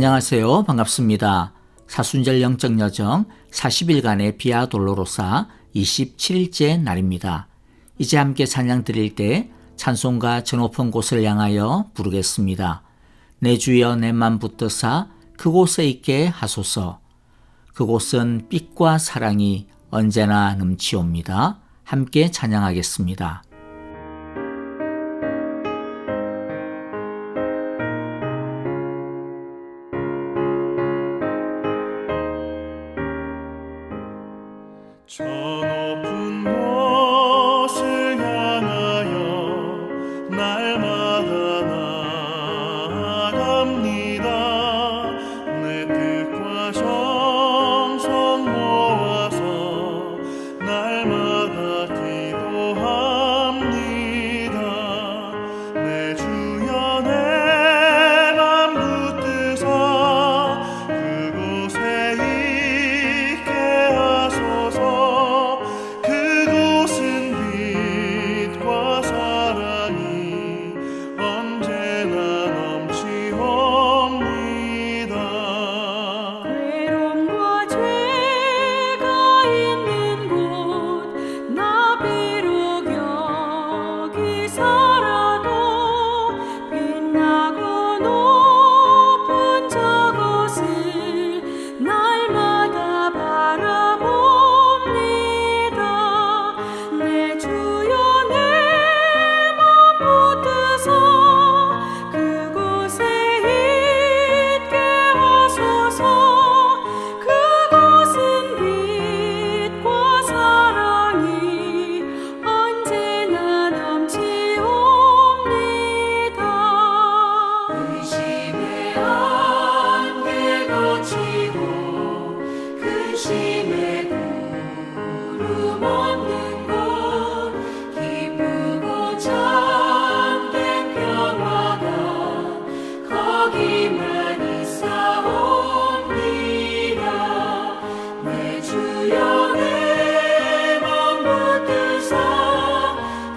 안녕하세요. 반갑습니다. 사순절 영적 여정 40일간의 비아 돌로로사 27일째 날입니다. 이제 함께 찬양 드릴 때 찬송가 저 높은 곳을 향하여 부르겠습니다. 내 주여 내 맘 붙드사 그곳에 있게 하소서. 그곳은 빛과 사랑이 언제나 넘치옵니다. 함께 찬양하겠습니다. 저 높은 곳을 향하여 날마다 나아갑니다. 내 뜻과 정성 모아서 날마다 기도합니다. 내 주여 내 맘 붙드사 그곳에 있게 하소서. 그곳은 빛과 사랑이 언제나 넘치옵니다. 괴로움과 죄가 있는 곳 나 비록 여기 살아도 빛나고 높은 저곳을 날마다 바라봅니다. 내 주여 내 맘 붙드사 그곳에 있게 하소서. 그곳은 빛과 사랑이 언제나 넘치옵니다. 의심의 안개 거치고 근심의 구름 없는 곳 기쁘고 참된 평화가 거기만 있사옵니다. 내 주여 내 맘 붙드사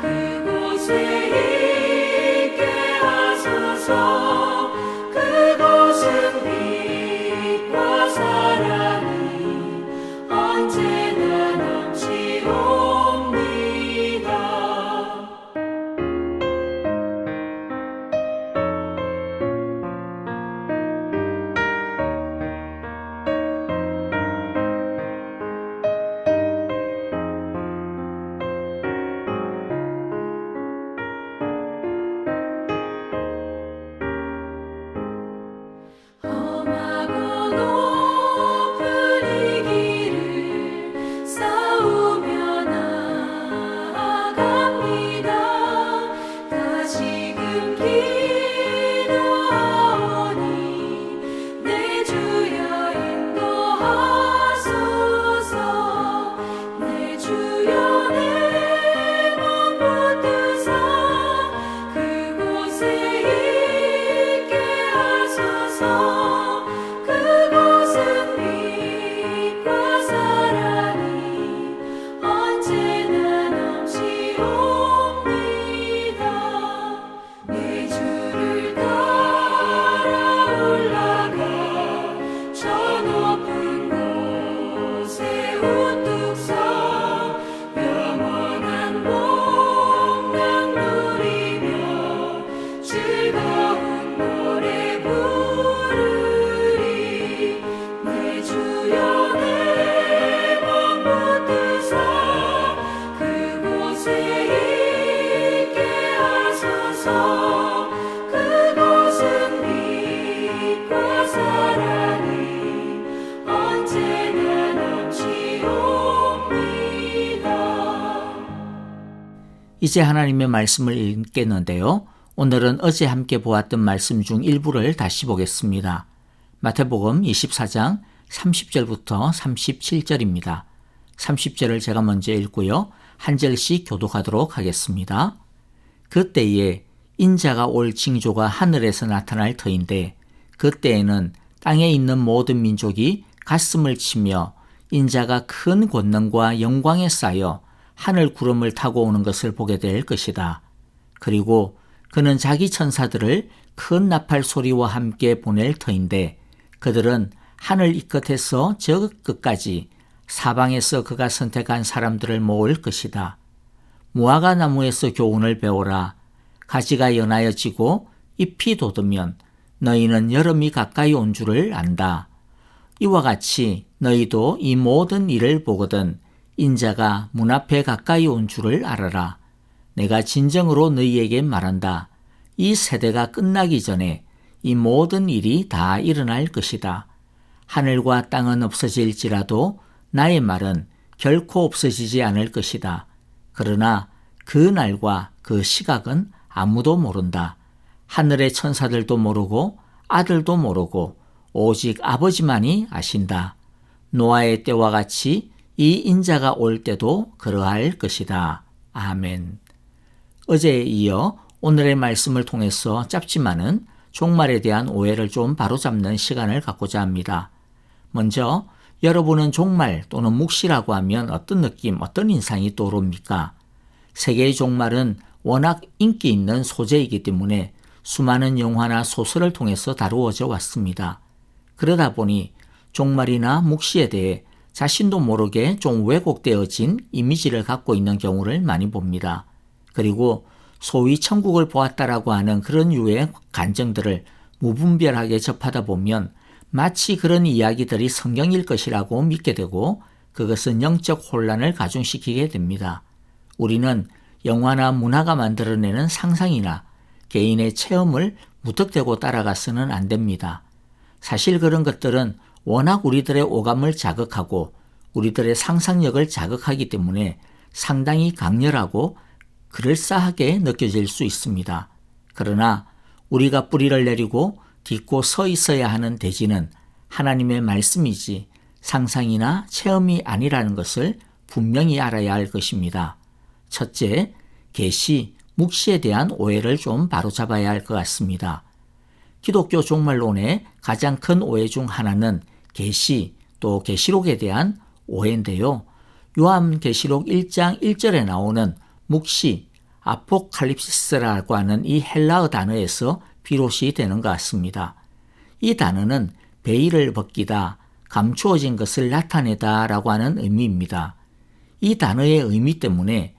그곳에 있게 하소서. 그곳은 빛과 사랑이 언제나 넘치옵니다. 험하고 높은 이 길을 싸우며 나아갑니다. 다시금 기도하오니 내 주여 인도하소서. 내 주여 내 맘 붙드사 그곳에 있게 하소서. 그곳은 빛과 사랑이 언제나 넘치옵니다. 내 주를 따라 올라가 저 높은 곳에 우뚝 서 영원한 복락 누리며 즐거운 노래 부르리. 내 주여 내 맘 붙드사 그곳에 있게 하소서. 그곳은 빛과 사랑이 언제나 넘치옵니다. 이제 하나님의 말씀을 읽겠는데요. 오늘은 어제 함께 보았던 말씀 중 일부를 다시 보겠습니다. 마태복음 24장 30절부터 37절입니다. 30절을 제가 먼저 읽고요. 한 절씩 교독하도록 하겠습니다. 그때에 인자가 올 징조가 하늘에서 나타날 터인데 그때에는 땅에 있는 모든 민족이 가슴을 치며 인자가 큰 권능과 영광에 쌓여 하늘 구름을 타고 오는 것을 보게 될 것이다. 그리고 그는 자기 천사들을 큰 나팔 소리와 함께 보낼 터인데 그들은 하늘 이 끝에서 저 끝까지 사방에서 그가 선택한 사람들을 모을 것이다. 무화과 나무에서 교훈을 배워라. 가지가 연하여지고 잎이 돋으면 너희는 여름이 가까이 온 줄을 안다. 이와 같이 너희도 이 모든 일을 보거든 인자가 문 앞에 가까이 온 줄을 알아라. 내가 진정으로 너희에게 말한다. 이 세대가 끝나기 전에 이 모든 일이 다 일어날 것이다. 하늘과 땅은 없어질지라도 나의 말은 결코 없어지지 않을 것이다. 그러나 그 날과 그 시각은 아무도 모른다. 하늘의 천사들도 모르고 아들도 모르고 오직 아버지만이 아신다. 노아의 때와 같이 이 인자가 올 때도 그러할 것이다. 아멘. 어제에 이어 오늘의 말씀을 통해서 짧지만은 종말에 대한 오해를 좀 바로잡는 시간을 갖고자 합니다. 먼저 여러분은 종말 또는 묵시라고 하면 어떤 느낌, 어떤 인상이 떠오릅니까? 세계의 종말은 워낙 인기 있는 소재이기 때문에 수많은 영화나 소설을 통해서 다루어져 왔습니다. 그러다 보니 종말이나 묵시에 대해 자신도 모르게 좀 왜곡되어진 이미지를 갖고 있는 경우를 많이 봅니다. 그리고 소위 천국을 보았다라고 하는 그런 유의 간증들을 무분별하게 접하다 보면 마치 그런 이야기들이 성경일 것이라고 믿게 되고 그것은 영적 혼란을 가중시키게 됩니다. 우리는 영화나 문화가 만들어내는 상상이나 개인의 체험을 무턱대고 따라가서는 안 됩니다. 사실 그런 것들은 워낙 우리들의 오감을 자극하고 우리들의 상상력을 자극하기 때문에 상당히 강렬하고 그럴싸하게 느껴질 수 있습니다. 그러나 우리가 뿌리를 내리고 딛고 서 있어야 하는 대지는 하나님의 말씀이지 상상이나 체험이 아니라는 것을 분명히 알아야 할 것입니다. 첫째, 계시, 묵시에 대한 오해를 좀 바로잡아야 할 것 같습니다. 기독교 종말론의 가장 큰 오해 중 하나는 계시 또 계시록에 대한 오해인데요. 요한계시록 1장 1절에 나오는 묵시, 아포칼립시스라고 하는 이 헬라어 단어에서 비롯이 되는 것 같습니다. 이 단어는 베일을 벗기다, 감추어진 것을 나타내다 라고 하는 의미입니다. 이 단어의 의미 때문에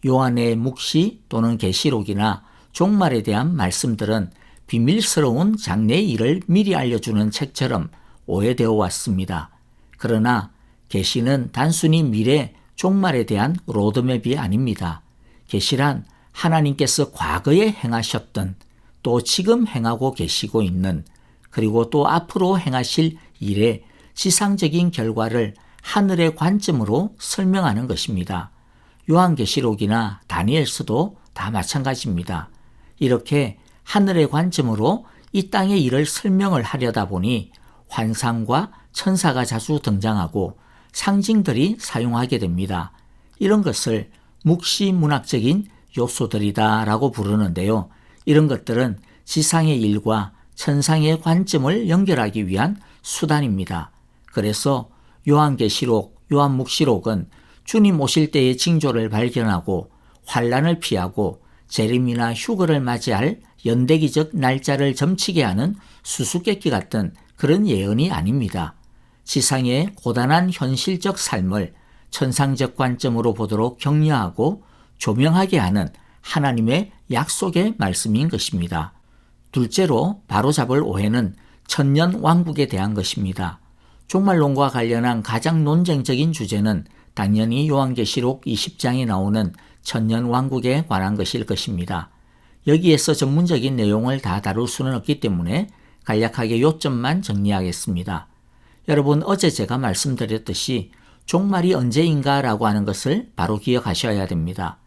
요한의 묵시 또는 계시록이나 종말에 대한 말씀들은 비밀스러운 장래의 일을 미리 알려주는 책처럼 오해되어 왔습니다. 그러나 계시는 단순히 미래, 종말에 대한 로드맵이 아닙니다. 계시란 하나님께서 과거에 행하셨던 또 지금 행하고 계시고 있는 그리고 또 앞으로 행하실 일의 지상적인 결과를 하늘의 관점으로 설명하는 것입니다. 요한계시록이나 다니엘서도 다 마찬가지입니다. 이렇게 하늘의 관점으로 이 땅의 일을 설명을 하려다 보니 환상과 천사가 자주 등장하고 상징들이 사용하게 됩니다. 이런 것을 묵시문학적인 요소들이다라고 부르는데요. 이런 것들은 지상의 일과 천상의 관점을 연결하기 위한 수단입니다. 그래서 요한계시록, 요한묵시록은 주님 오실 때의 징조를 발견하고 환란을 피하고 재림이나 휴거를 맞이할 연대기적 날짜를 점치게 하는 수수께끼 같은 그런 예언이 아닙니다. 지상의 고단한 현실적 삶을 천상적 관점으로 보도록 격려하고 조명하게 하는 하나님의 약속의 말씀인 것입니다. 둘째로 바로잡을 오해는 천년 왕국에 대한 것입니다. 종말론과 관련한 가장 논쟁적인 주제는 당연히 요한계시록 20장에 나오는 천년 왕국에 관한 것일 것입니다. 여기에서 전문적인 내용을 다 다룰 수는 없기 때문에 간략하게 요점만 정리하겠습니다. 여러분, 어제 제가 말씀드렸듯이 종말이 언제인가라고 하는 것을 바로 기억하셔야 됩니다.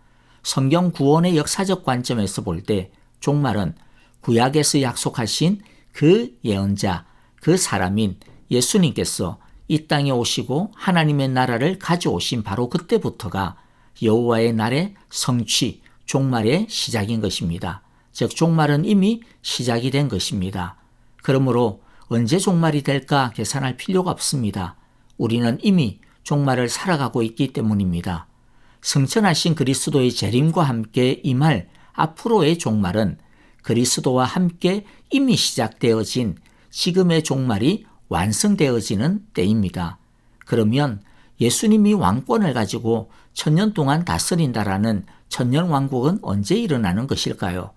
성경 구원의 역사적 관점에서 볼 때 종말은 구약에서 약속하신 그 예언자, 그 사람인 예수님께서 이 땅에 오시고 하나님의 나라를 가져오신 바로 그때부터가 여호와의 날의 성취, 종말의 시작인 것입니다. 즉 종말은 이미 시작이 된 것입니다. 그러므로 언제 종말이 될까 계산할 필요가 없습니다. 우리는 이미 종말을 살아가고 있기 때문입니다. 승천하신 그리스도의 재림과 함께 임할 앞으로의 종말은 그리스도와 함께 이미 시작되어진 지금의 종말이 완성되어지는 때입니다. 그러면 예수님이 왕권을 가지고 1000년 동안 다스린다라는 천년왕국은 언제 일어나는 것일까요?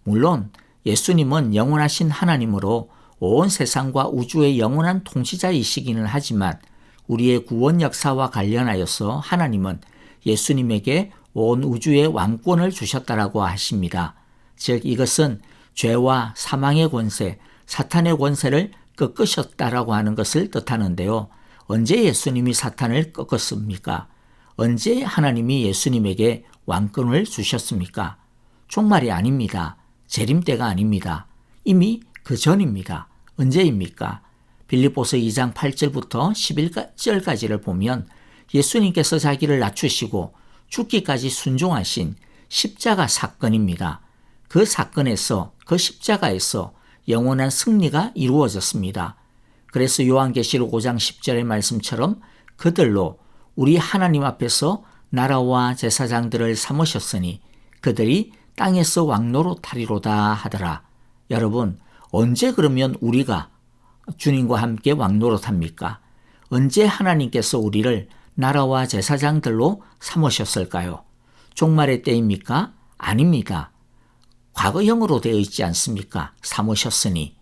물론 예수님은 영원하신 하나님으로 온 세상과 우주의 영원한 통치자이시기는 하지만 우리의 구원 역사와 관련하여서 하나님은 예수님에게 온 우주의 왕권을 주셨다라고 하십니다. 즉 이것은 죄와 사망의 권세, 사탄의 권세를 꺾으셨다라고 하는 것을 뜻하는데요. 언제 예수님이 사탄을 꺾었습니까? 언제 하나님이 예수님에게 왕권을 주셨습니까? 종말이 아닙니다. 재림 때가 아닙니다. 이미 그 전입니다. 언제입니까? 빌립보서 2장 8절부터 11절까지를 보면 예수님께서 자기를 낮추시고 죽기까지 순종하신 십자가 사건입니다. 그 사건에서, 그 십자가에서 영원한 승리가 이루어졌습니다. 그래서 요한계시록 5장 10절의 말씀처럼 그들로 우리 하나님 앞에서 나라와 제사장들을 삼으셨으니 그들이 땅에서 왕노릇하리로다 하더라. 여러분, 언제 그러면 우리가 주님과 함께 왕노릇합니까? 언제 하나님께서 우리를 나라와 제사장들로 삼으셨을까요? 종말의 때입니까? 아닙니다. 과거형으로 되어 있지 않습니까? 삼으셨으니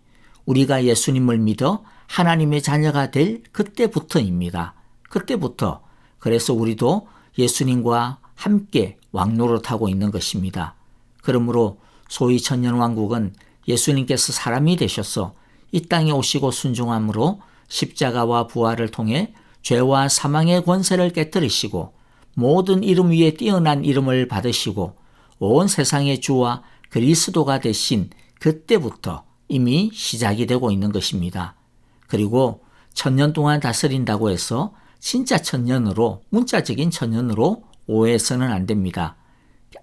우리가 예수님을 믿어 하나님의 자녀가 될 그때부터입니다. 그때부터. 그래서 우리도 예수님과 함께 왕노릇하고 있는 것입니다. 그러므로 소위 천년왕국은 예수님께서 사람이 되셔서 이 땅에 오시고 순종함으로 십자가와 부활을 통해 죄와 사망의 권세를 깨뜨리시고 모든 이름 위에 뛰어난 이름을 받으시고 온 세상의 주와 그리스도가 되신 그때부터 이미 시작이 되고 있는 것입니다. 그리고 1000년 동안 다스린다고 해서 진짜 천년으로, 문자적인 천년으로 오해해서는 안 됩니다.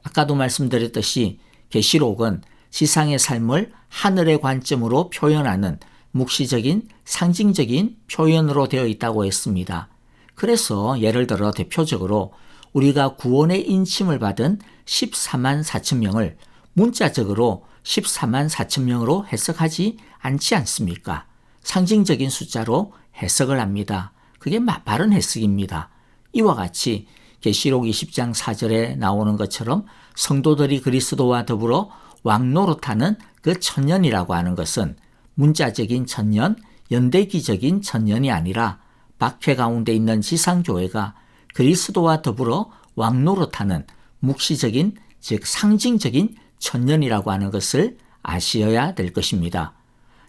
아까도 말씀드렸듯이 계시록은 지상의 삶을 하늘의 관점으로 표현하는 묵시적인 상징적인 표현으로 되어 있다고 했습니다. 그래서 예를 들어 대표적으로 우리가 구원의 인침을 받은 14만 4천 명을 문자적으로 14만 4천 명으로 해석하지 않지 않습니까? 상징적인 숫자로 해석을 합니다. 그게 바른 해석입니다. 이와 같이 계시록 20장 4절에 나오는 것처럼 성도들이 그리스도와 더불어 왕노릇하는 그 천년이라고 하는 것은 문자적인 천년, 연대기적인 천년이 아니라 박해 가운데 있는 지상교회가 그리스도와 더불어 왕노릇하는 묵시적인, 즉 상징적인 천년이라고 하는 것을 아셔야 될 것입니다.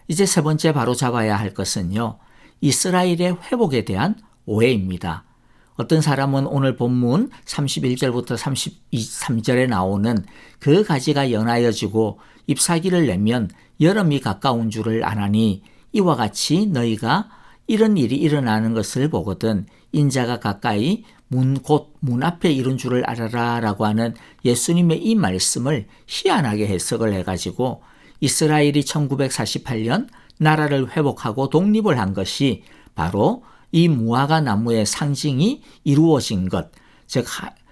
이제 세 번째 바로 잡아야 할 것은요, 이스라엘의 회복에 대한 오해입니다. 어떤 사람은 오늘 본문 31절부터 33절에 나오는 그 가지가 연하여지고 잎사귀를 내면 여름이 가까운 줄을 아나니 이와 같이 너희가 이런 일이 일어나는 것을 보거든 인자가 가까이 곧 문 앞에 이른 줄을 알아라 라고 하는 예수님의 이 말씀을 희한하게 해석을 해가지고 이스라엘이 1948년 나라를 회복하고 독립을 한 것이 바로 이 무화과 나무의 상징이 이루어진 것, 즉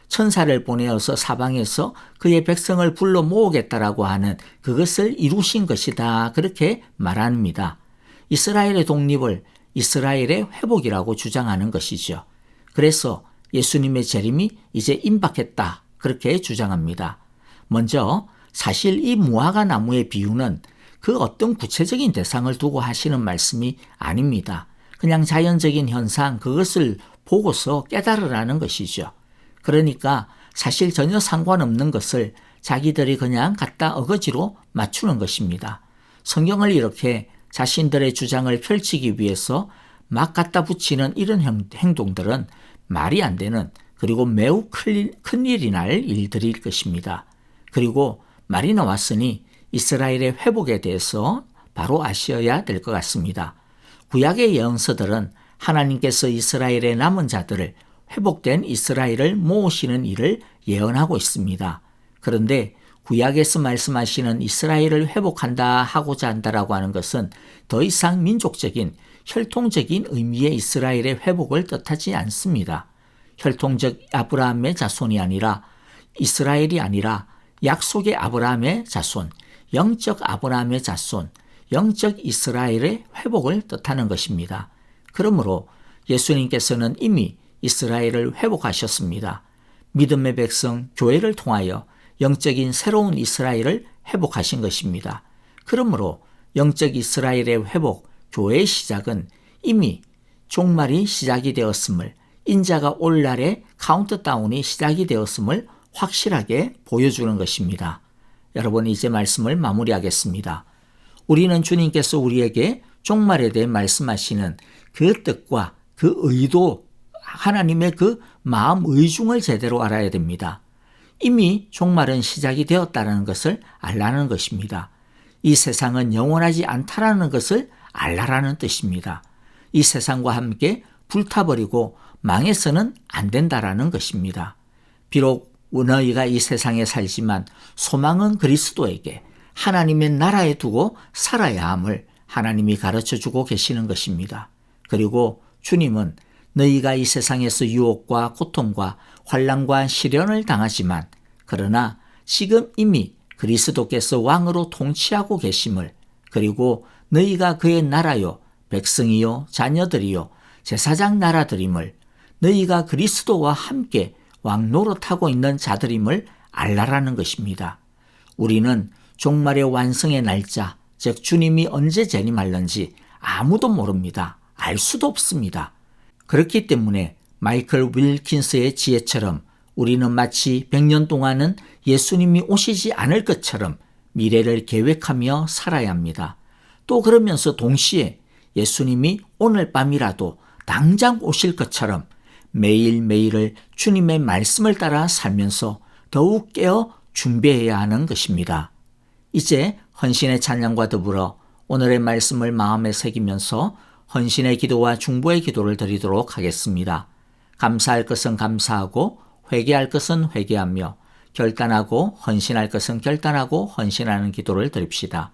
천사를 보내어서 사방에서 그의 백성을 불러 모으겠다라고 하는 그것을 이루신 것이다. 그렇게 말합니다. 이스라엘의 독립을 이스라엘의 회복이라고 주장하는 것이죠. 그래서 예수님의 재림이 이제 임박했다. 그렇게 주장합니다. 먼저 사실 이 무화과 나무의 비유는 그 어떤 구체적인 대상을 두고 하시는 말씀이 아닙니다. 그냥 자연적인 현상, 그것을 보고서 깨달으라는 것이죠. 그러니까 사실 전혀 상관없는 것을 자기들이 그냥 갖다 어거지로 맞추는 것입니다. 성경을 이렇게 자신들의 주장을 펼치기 위해서 막 갖다 붙이는 이런 행동들은 말이 안 되는, 그리고 매우 큰일이 날 일들일 것입니다. 그리고 말이 나왔으니 이스라엘의 회복에 대해서 바로 아셔야 될 것 같습니다. 구약의 예언서들은 하나님께서 이스라엘의 남은 자들을, 회복된 이스라엘을 모으시는 일을 예언하고 있습니다. 그런데 구약에서 말씀하시는 이스라엘을 회복한다 하고자 한다라고 하는 것은 더 이상 민족적인 혈통적인 의미의 이스라엘의 회복을 뜻하지 않습니다. 혈통적 아브라함의 자손이 아니라, 이스라엘이 아니라 약속의 아브라함의 자손, 영적 아브라함의 자손, 영적 이스라엘의 회복을 뜻하는 것입니다. 그러므로 예수님께서는 이미 이스라엘을 회복하셨습니다. 믿음의 백성 교회를 통하여 영적인 새로운 이스라엘을 회복하신 것입니다. 그러므로 영적 이스라엘의 회복, 교회의 시작은 이미 종말이 시작이 되었음을, 인자가 올 날의 카운트다운이 시작이 되었음을 확실하게 보여주는 것입니다. 여러분, 이제 말씀을 마무리하겠습니다. 우리는 주님께서 우리에게 종말에 대해 말씀하시는 그 뜻과 그 의도, 하나님의 그 마음 의중을 제대로 알아야 됩니다. 이미 종말은 시작이 되었다는 것을 알라는 것입니다. 이 세상은 영원하지 않다라는 것을 알라라는 뜻입니다. 이 세상과 함께 불타버리고 망해서는 안 된다라는 것입니다. 비록 너희가 이 세상에 살지만 소망은 그리스도에게 하나님의 나라에 두고 살아야 함을 하나님이 가르쳐주고 계시는 것입니다. 그리고 주님은 너희가 이 세상에서 유혹과 고통과 환난과 시련을 당하지만 그러나 지금 이미 그리스도께서 왕으로 통치하고 계심을, 그리고 너희가 그의 나라요 백성이요 자녀들이요 제사장 나라들임을, 너희가 그리스도와 함께 왕 노릇하고 있는 자들임을 알라라는 것입니다. 우리는 종말의 완성의 날짜, 즉 주님이 언제 재림할는지 아무도 모릅니다. 알 수도 없습니다. 그렇기 때문에 마이클 윌킨스의 지혜처럼 우리는 마치 100년 동안은 예수님이 오시지 않을 것처럼 미래를 계획하며 살아야 합니다. 또 그러면서 동시에 예수님이 오늘 밤이라도 당장 오실 것처럼 매일매일을 주님의 말씀을 따라 살면서 더욱 깨어 준비해야 하는 것입니다. 이제 헌신의 찬양과 더불어 오늘의 말씀을 마음에 새기면서 헌신의 기도와 중보의 기도를 드리도록 하겠습니다. 감사할 것은 감사하고 회개할 것은 회개하며 결단하고 헌신할 것은 결단하고 헌신하는 기도를 드립시다.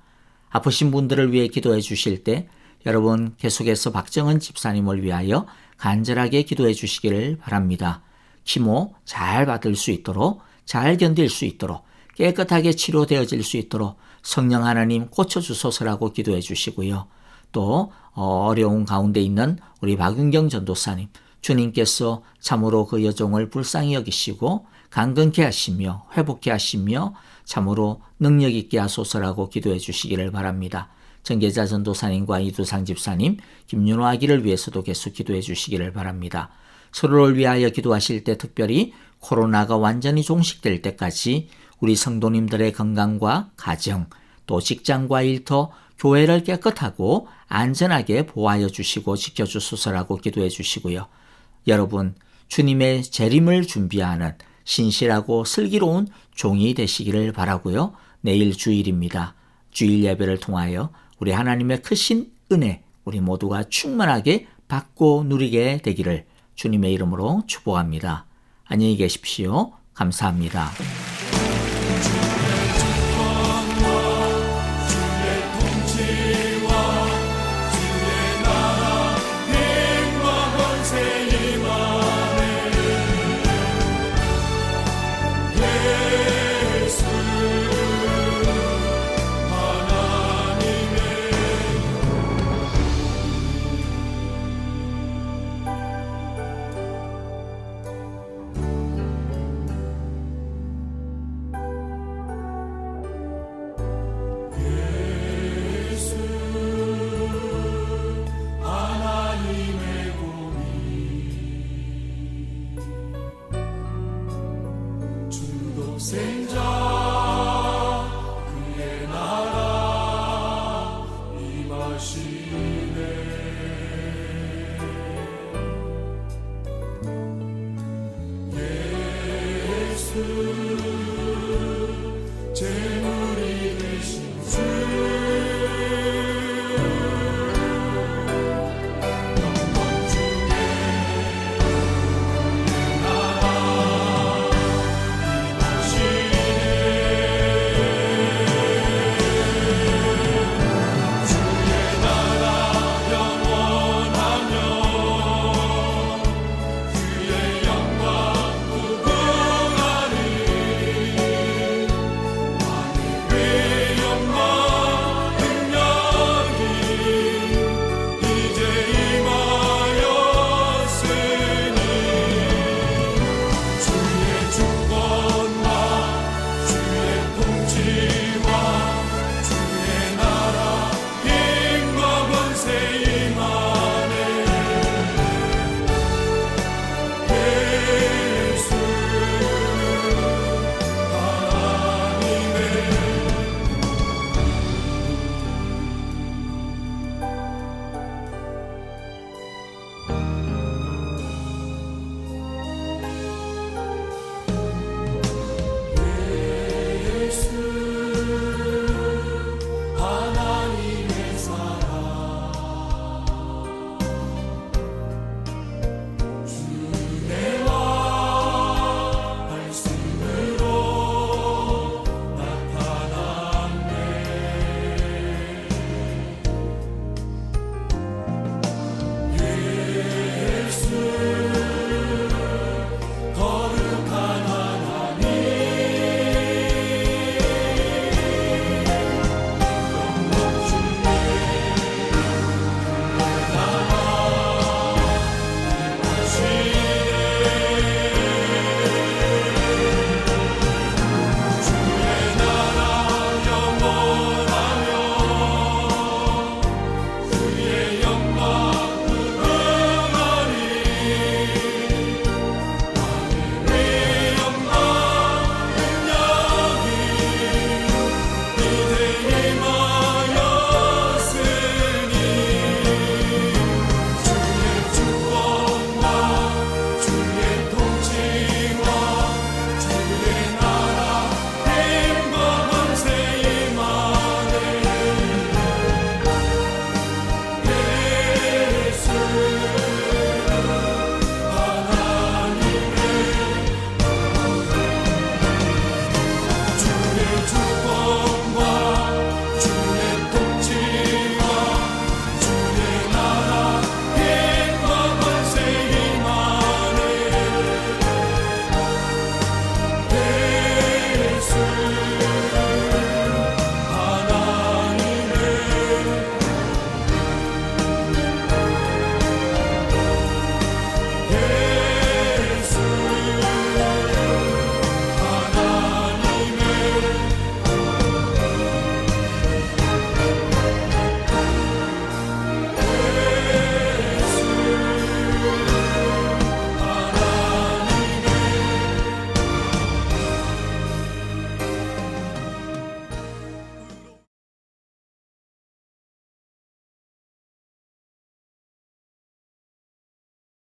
아프신 분들을 위해 기도해 주실 때 여러분 계속해서 박정은 집사님을 위하여 간절하게 기도해 주시기를 바랍니다. 키모 잘 받을 수 있도록, 잘 견딜 수 있도록, 깨끗하게 치료되어질 수 있도록 성령 하나님 고쳐주소서라고 기도해 주시고요. 또 어려운 가운데 있는 우리 박윤경 전도사님, 주님께서 참으로 그 여종을 불쌍히 여기시고 강건케 하시며 회복케 하시며 참으로 능력 있게 하소서라고 기도해 주시기를 바랍니다. 정계자 전도사님과 이두상 집사님, 김윤호 아기를 위해서도 계속 기도해 주시기를 바랍니다. 서로를 위하여 기도하실 때 특별히 코로나가 완전히 종식될 때까지 우리 성도님들의 건강과 가정, 또 직장과 일터, 교회를 깨끗하고 안전하게 보호하여 주시고 지켜주소서라고 기도해 주시고요. 여러분, 주님의 재림을 준비하는 신실하고 슬기로운 종이 되시기를 바라고요. 내일 주일입니다. 주일 예배를 통하여 우리 하나님의 크신 은혜, 우리 모두가 충만하게 받고 누리게 되기를 주님의 이름으로 축복합니다. 안녕히 계십시오. 감사합니다. Sing